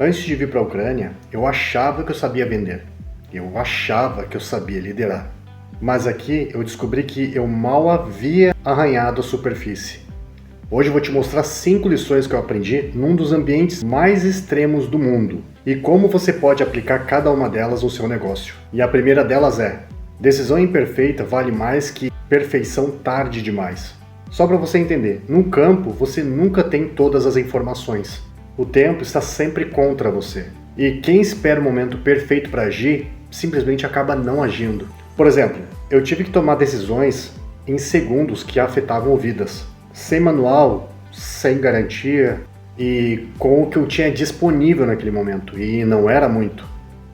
Antes de vir para a Ucrânia, eu achava que eu sabia vender. Eu achava que eu sabia liderar. Mas aqui eu descobri que eu mal havia arranhado a superfície. Hoje eu vou te mostrar 5 lições que eu aprendi num dos ambientes mais extremos do mundo e como você pode aplicar cada uma delas no seu negócio. E a primeira delas é: decisão imperfeita vale mais que perfeição tarde demais. Só para você entender, no campo você nunca tem todas as informações. O tempo está sempre contra você. E quem espera o momento perfeito para agir, simplesmente acaba não agindo. Por exemplo, eu tive que tomar decisões em segundos que afetavam vidas. Sem manual, sem garantia e com o que eu tinha disponível naquele momento. E não era muito.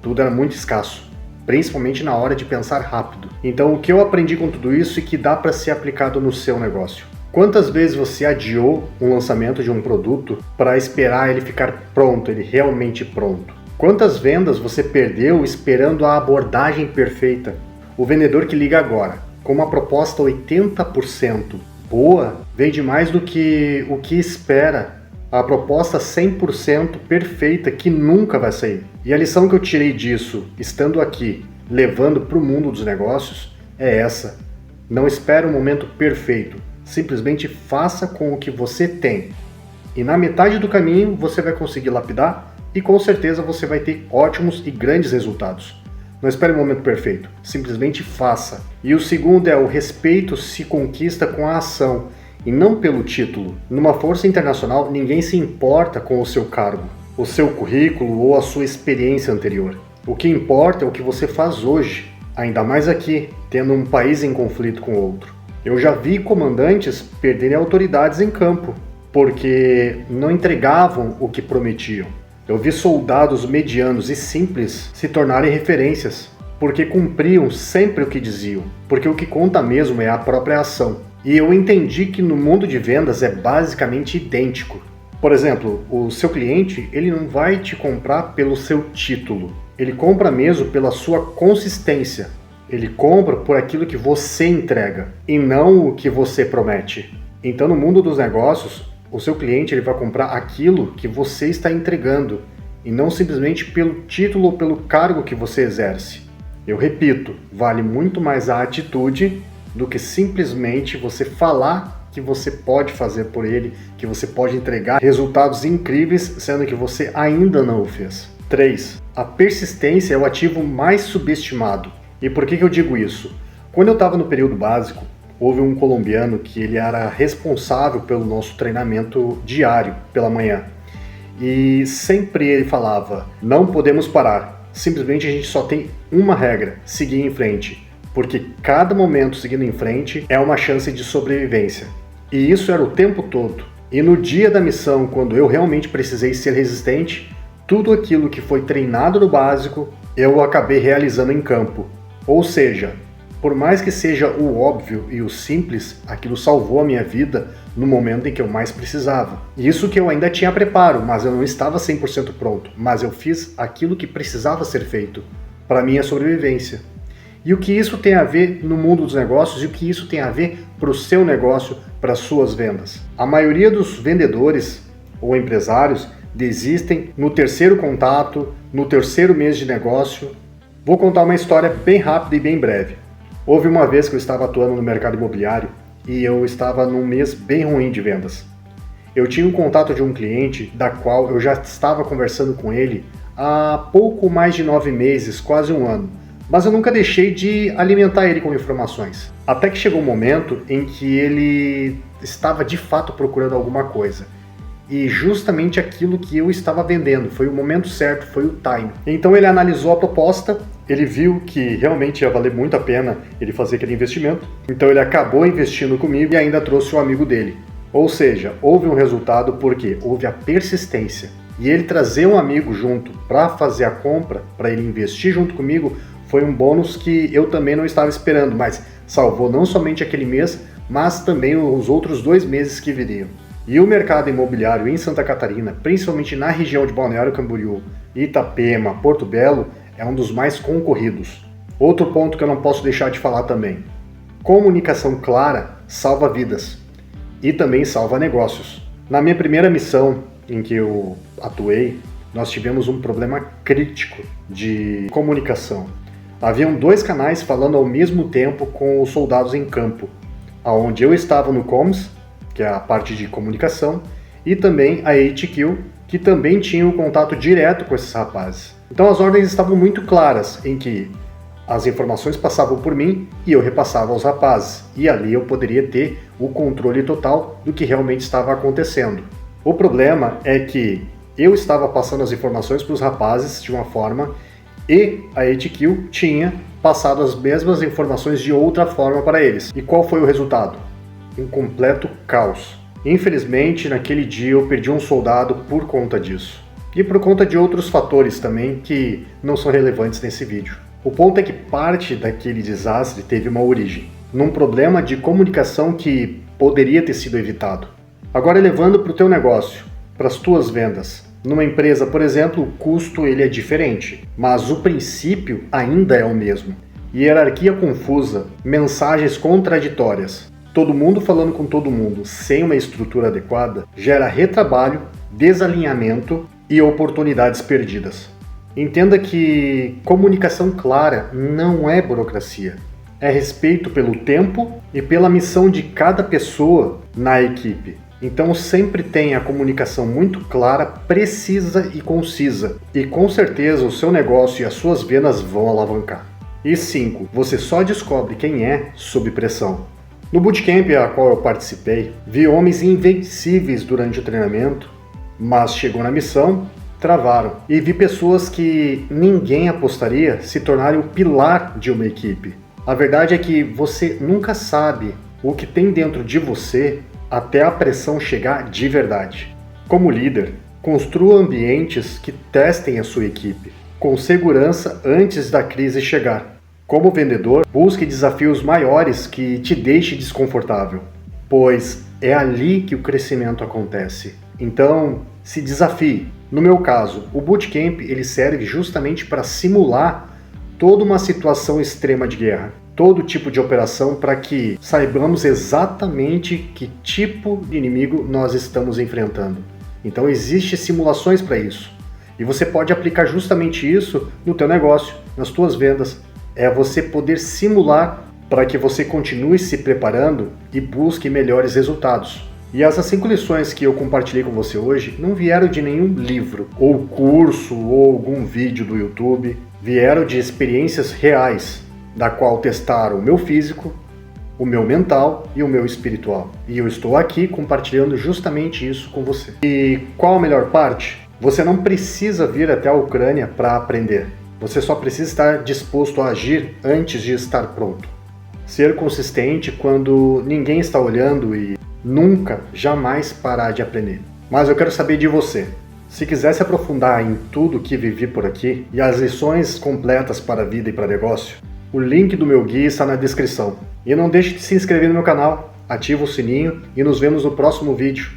Tudo era muito escasso, principalmente na hora de pensar rápido. Então o que eu aprendi com tudo isso e que dá para ser aplicado no seu negócio? Quantas vezes você adiou um lançamento de um produto para esperar ele ficar pronto, ele realmente pronto? Quantas vendas você perdeu esperando a abordagem perfeita? O vendedor que liga agora, com uma proposta 80% boa, vende mais do que o que espera a proposta 100% perfeita que nunca vai sair. E a lição que eu tirei disso, estando aqui, levando para o mundo dos negócios, é essa. Não espere um momento perfeito, simplesmente faça com o que você tem. E na metade do caminho você vai conseguir lapidar e com certeza você vai ter ótimos e grandes resultados. Não espere o momento perfeito, simplesmente faça. E o segundo é: o respeito se conquista com a ação e não pelo título. Numa força internacional, ninguém se importa com o seu cargo, o seu currículo ou a sua experiência anterior. O que importa é o que você faz hoje, ainda mais aqui, tendo um país em conflito com outro. Eu já vi comandantes perderem autoridades em campo, porque não entregavam o que prometiam. Eu vi soldados medianos e simples se tornarem referências, porque cumpriam sempre o que diziam, porque o que conta mesmo é a própria ação. E eu entendi que no mundo de vendas é basicamente idêntico. Por exemplo, o seu cliente, ele não vai te comprar pelo seu título, ele compra mesmo pela sua consistência. Ele compra por aquilo que você entrega e não o que você promete. Então no mundo dos negócios, o seu cliente ele vai comprar aquilo que você está entregando e não simplesmente pelo título ou pelo cargo que você exerce. Eu repito, vale muito mais a atitude do que simplesmente você falar que você pode fazer por ele, que você pode entregar resultados incríveis, sendo que você ainda não o fez. 3. A persistência é o ativo mais subestimado. E por que eu digo isso? Quando eu estava no período básico, houve um colombiano que ele era responsável pelo nosso treinamento diário pela manhã. E sempre ele falava: não podemos parar, simplesmente a gente só tem uma regra, seguir em frente. Porque cada momento seguindo em frente é uma chance de sobrevivência. E isso era o tempo todo. E no dia da missão, quando eu realmente precisei ser resistente, tudo aquilo que foi treinado no básico, eu acabei realizando em campo. Ou seja, por mais que seja o óbvio e o simples, aquilo salvou a minha vida no momento em que eu mais precisava. Isso que eu ainda tinha preparo, mas eu não estava 100% pronto. Mas eu fiz aquilo que precisava ser feito para minha sobrevivência. E o que isso tem a ver no mundo dos negócios e o que isso tem a ver para o seu negócio, para as suas vendas? A maioria dos vendedores ou empresários desistem no terceiro contato, no terceiro mês de negócio. Vou contar uma história bem rápida e bem breve. Houve uma vez que eu estava atuando no mercado imobiliário e eu estava num mês bem ruim de vendas. Eu tinha um contato de um cliente da qual eu já estava conversando com ele há pouco mais de 9 meses, quase um ano, mas eu nunca deixei de alimentar ele com informações. Até que chegou um momento em que ele estava de fato procurando alguma coisa. E justamente aquilo que eu estava vendendo, foi o momento certo, foi o time. Então ele analisou a proposta, ele viu que realmente ia valer muito a pena ele fazer aquele investimento, então ele acabou investindo comigo e ainda trouxe um amigo dele. Ou seja, houve um resultado porque houve a persistência. E ele trazer um amigo junto para fazer a compra, para ele investir junto comigo, foi um bônus que eu também não estava esperando, mas salvou não somente aquele mês, mas também os outros 2 meses que viriam. E o mercado imobiliário em Santa Catarina, principalmente na região de Balneário Camboriú, Itapema, Porto Belo, é um dos mais concorridos. Outro ponto que eu não posso deixar de falar também: comunicação clara salva vidas e também salva negócios. Na minha primeira missão em que eu atuei, nós tivemos um problema crítico de comunicação. Haviam 2 canais falando ao mesmo tempo com os soldados em campo, onde eu estava no comms, que é a parte de comunicação, e também a HQ, que também tinha um contato direto com esses rapazes. Então as ordens estavam muito claras, em que as informações passavam por mim e eu repassava aos rapazes, e ali eu poderia ter o controle total do que realmente estava acontecendo. O problema é que eu estava passando as informações para os rapazes de uma forma e a HQ tinha passado as mesmas informações de outra forma para eles. E qual foi o resultado? Um completo caos. Infelizmente, naquele dia eu perdi um soldado por conta disso. E por conta de outros fatores também que não são relevantes nesse vídeo. O ponto é que parte daquele desastre teve uma origem, num problema de comunicação que poderia ter sido evitado. Agora levando para o teu negócio, para as tuas vendas. Numa empresa, por exemplo, o custo ele é diferente, mas o princípio ainda é o mesmo. Hierarquia confusa, mensagens contraditórias, todo mundo falando com todo mundo sem uma estrutura adequada, gera retrabalho, desalinhamento e oportunidades perdidas. Entenda que comunicação clara não é burocracia, é respeito pelo tempo e pela missão de cada pessoa na equipe. Então sempre tenha a comunicação muito clara, precisa e concisa. E com certeza o seu negócio e as suas vendas vão alavancar. E 5. Você só descobre quem é sob pressão. No bootcamp a qual eu participei, vi homens invencíveis durante o treinamento, mas chegou na missão, travaram. E vi pessoas que ninguém apostaria se tornarem o pilar de uma equipe. A verdade é que você nunca sabe o que tem dentro de você até a pressão chegar de verdade. Como líder, construa ambientes que testem a sua equipe, com segurança antes da crise chegar. Como vendedor, busque desafios maiores que te deixem desconfortável, pois é ali que o crescimento acontece. Então, se desafie. No meu caso, o bootcamp ele serve justamente para simular toda uma situação extrema de guerra. Todo tipo de operação para que saibamos exatamente que tipo de inimigo nós estamos enfrentando. Então existem simulações para isso. E você pode aplicar justamente isso no teu negócio, nas tuas vendas. É você poder simular para que você continue se preparando e busque melhores resultados. E essas 5 lições que eu compartilhei com você hoje não vieram de nenhum livro, ou curso, ou algum vídeo do YouTube. Vieram de experiências reais, da qual testaram o meu físico, o meu mental e o meu espiritual. E eu estou aqui compartilhando justamente isso com você. E qual a melhor parte? Você não precisa vir até a Ucrânia para aprender. Você só precisa estar disposto a agir antes de estar pronto. Ser consistente quando ninguém está olhando e nunca, jamais parar de aprender. Mas eu quero saber de você. Se quiser se aprofundar em tudo que vivi por aqui e as lições completas para a vida e para negócio, o link do meu guia está na descrição. E não deixe de se inscrever no meu canal, ativa o sininho e nos vemos no próximo vídeo.